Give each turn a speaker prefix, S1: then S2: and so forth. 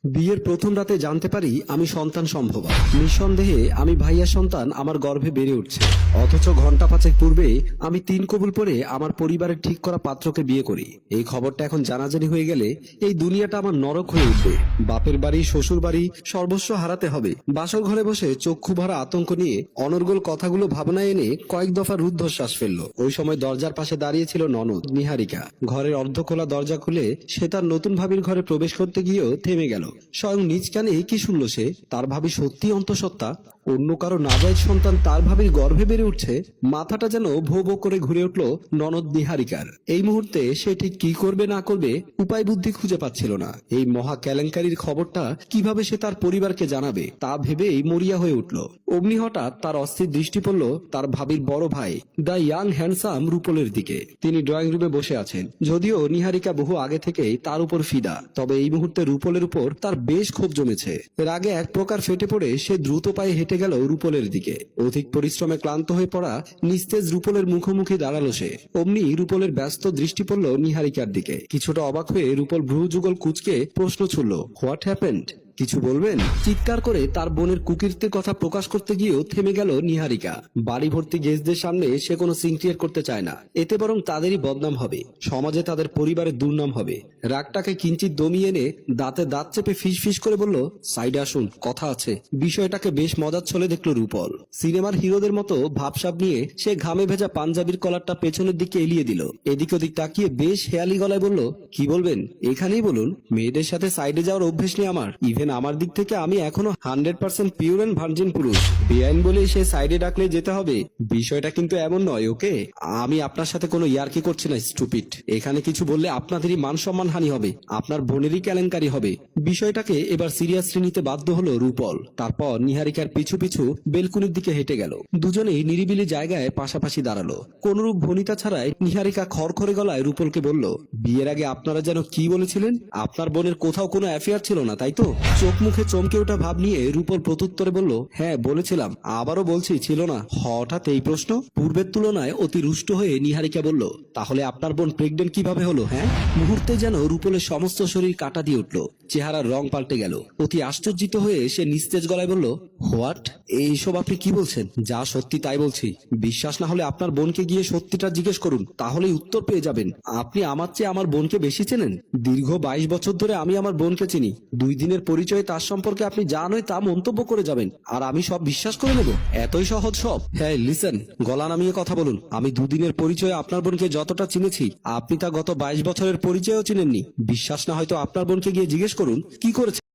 S1: বিয়ের প্রথম রাতে জানতে পারি আমি সন্তান সম্ভবা। নিঃসন্দেহে আমি ভাইয়া সন্তান আমার গর্ভে বেড়ে উঠছে। অথচ ঘন্টা পাঁচেক পূর্বে আমি 3 কবুল পরে আমার পরিবারের ঠিক করা পাত্রকে বিয়ে করি। এই খবরটা এখন জানাজানি হয়ে গেলে এই দুনিয়াটা আমার নরক হয়ে উঠবে। বাপের বাড়ি, শ্বশুর বাড়ি সর্বস্ব হারাতে হবে। বাসর ঘরে বসে চক্ষু ভরা আতঙ্ক নিয়ে অনর্গল কথাগুলো ভাবনায় এনে কয়েক দফা রুদ্ধশ্বাস ফেললো। ওই সময় দরজার পাশে দাঁড়িয়ে ছিল ননদ নিহারিকা। ঘরের অর্ধ খোলা দরজা খুলে সে তার নতুন ভাবির ঘরে প্রবেশ করতে গিয়েও থেমে গেল। স্বয়ং নিজ কানে কি শুনল সে? তার ভাবি সত্যি অন্তঃসত্ত্বা, অন্য কারো নাজায়েজ সন্তান তার ভাবির গর্ভে বেড়ে উঠছে। মাথাটা যেন ভো ভো করে ঘুরে উঠল ননদ নিহারিকার। এই মুহূর্তে সে ঠিক কি করবে না করবে উপায় বুদ্ধি খুঁজে পাচ্ছিল না। এই মহা কেলেঙ্কারির খবরটা কিভাবে সে তার পরিবারকে জানাবে তা ভেবেই মরিয়া হয়ে উঠল। অমনি হঠাৎ তার অস্থির দৃষ্টি পড়ল তার ভাবির বড় ভাই দ্য ইয়াং হ্যান্ডসাম রুপলের দিকে। তিনি ড্রয়িং রুমে বসে আছেন। যদিও নিহারিকা বহু আগে থেকেই তার উপর ফিদা, তবে এই মুহূর্তে রুপলের উপর তার বেশ ক্ষোভ জমেছে। রাগে এক প্রকার ফেটে পড়ে সে দ্রুত পায়ে হেঁটে গেল রুপলের দিকে। অধিক পরিশ্রমে ক্লান্ত হয়ে পড়া নিস্তেজ রুপলের মুখোমুখি দাঁড়ালো সে। অমনি রুপলের ব্যস্ত দৃষ্টি পড়ল নিহারিকার দিকে। কিছুটা অবাক হয়ে রুপল ভ্রু যুগল কুঁচকে প্রশ্ন ছুড়ল, হোয়াট হ্যাপেন্ড? কিছু বলবেন? চিৎকার করে তার বোনের কুকীর্তির কথা প্রকাশ করতে গিয়েও থেমে গেল নিহারিকা। বাড়ি ভর্তি গেস্টদের সামনে সে কোনো সিন ক্রিয়েট করতে চায় না। এতে বরং তাদেরই বদনাম হবে, সমাজে তাদের পরিবারের দুর্নাম হবে। রাগটাকে কিঞ্চিত দমিয়ে এনে দাঁতে দাঁত চেপে ফিস ফিস করে বলল, সাইডে আসুন, কথা আছে। বিষয়টাকে বেশ মজার ছলে দেখল রুপল। সিনেমার হিরোদের মতো ভাবসাব নিয়ে সে ঘামে ভেজা পাঞ্জাবির কলারটা পেছনের দিকে এলিয়ে দিল। এদিক ওদিক তাকিয়ে বেশ হেয়ালি গলায় বলল, কি বলবেন এখানেই বলুন। মেয়েদের সাথে সাইডে যাওয়ার অভ্যেস নেই আমার। আমার দিক থেকে আমি এখনো 100% পিওর এন্ড ভার্জিন পুরুষ। বেআইন বলেই সে সাইডে ডাকলে যেতে হবে, বিষয়টা কিন্তু এমন নয়। ওকে, আমি আপনার সাথে কোনো ইয়ার্কি করছি না স্টুপিড। এখানে কিছু বললে আপনাদেরই মান সম্মান হানি হবে, আপনার বোনেরই কেলেঙ্কারি হবে। বিষয়টাকে এবার সিরিয়াসলি নিতে বাধ্য হলো রুপল। তারপর নিহারিকার পিছু পিছু বেলকুনির দিকে হেঁটে গেল। দুজনেই নিরিবিলি জায়গায় পাশাপাশি দাঁড়ালো। কোনরূপ ভনিতা ছাড়াই নিহারিকা খড়খড়ে গলায় রুপলকে বলল, বিয়ের আগে আপনারা যেন কি বলেছিলেন? আপনার বোনের কোথাও কোনো অ্যাফেয়ার ছিল না, তাই তো? চোখ মুখে চমকে ওঠা ভাব নিয়ে রুপল প্রত্যুত্তরে বলল, হ্যাঁ বলেছিলাম, আবারও বলছি ছিল না। হঠাৎ এই প্রশ্ন? পূর্বের তুলনায় অতি রুষ্ট হয়ে নিহারিকা বলল, তাহলে আপনার বোন প্রেগনেন্ট কিভাবে হলো? হ্যাঁ? মুহূর্তে যেন রুপলের সমস্ত শরীর কাটা দিয়ে উঠল। চেহারার রং পাল্টে গেল। অতি আশ্চর্যিত হয়ে সে নিস্তেজ গলায় বলল, হোয়াট? এইসব আপনি কি বলছেন? যা সত্যি তাই বলছি। বিশ্বাস না হলে আপনার বোনকে গিয়ে সত্যিটা জিজ্ঞেস করুন, তাহলেই উত্তর পেয়ে যাবেন। আপনি আমার চেয়ে আমার বোনকে বেশি চেনেন। দীর্ঘ 22 বছর ধরে আমি আমার বোনকে চিনি। 2 দিনের পরিচয়ে তার সম্পর্কে আপনি যা নয় তা মন্তব্য করে যাবেন, আর আমি সব বিশ্বাস করে নেব? এতই সহজ সব? হ্যাঁ লিসেন, গলা নামিয়ে কথা বলুন। আমি 2 দিনের পরিচয়ে আপনার বোনকে যতটা চিনেছি, আপনি তা গত 22 বছরের পরিচয়ও চিনেননি। বিশ্বাস না হয়তো আপনার বোনকে গিয়ে জিজ্ঞেস করুন কি করেছে।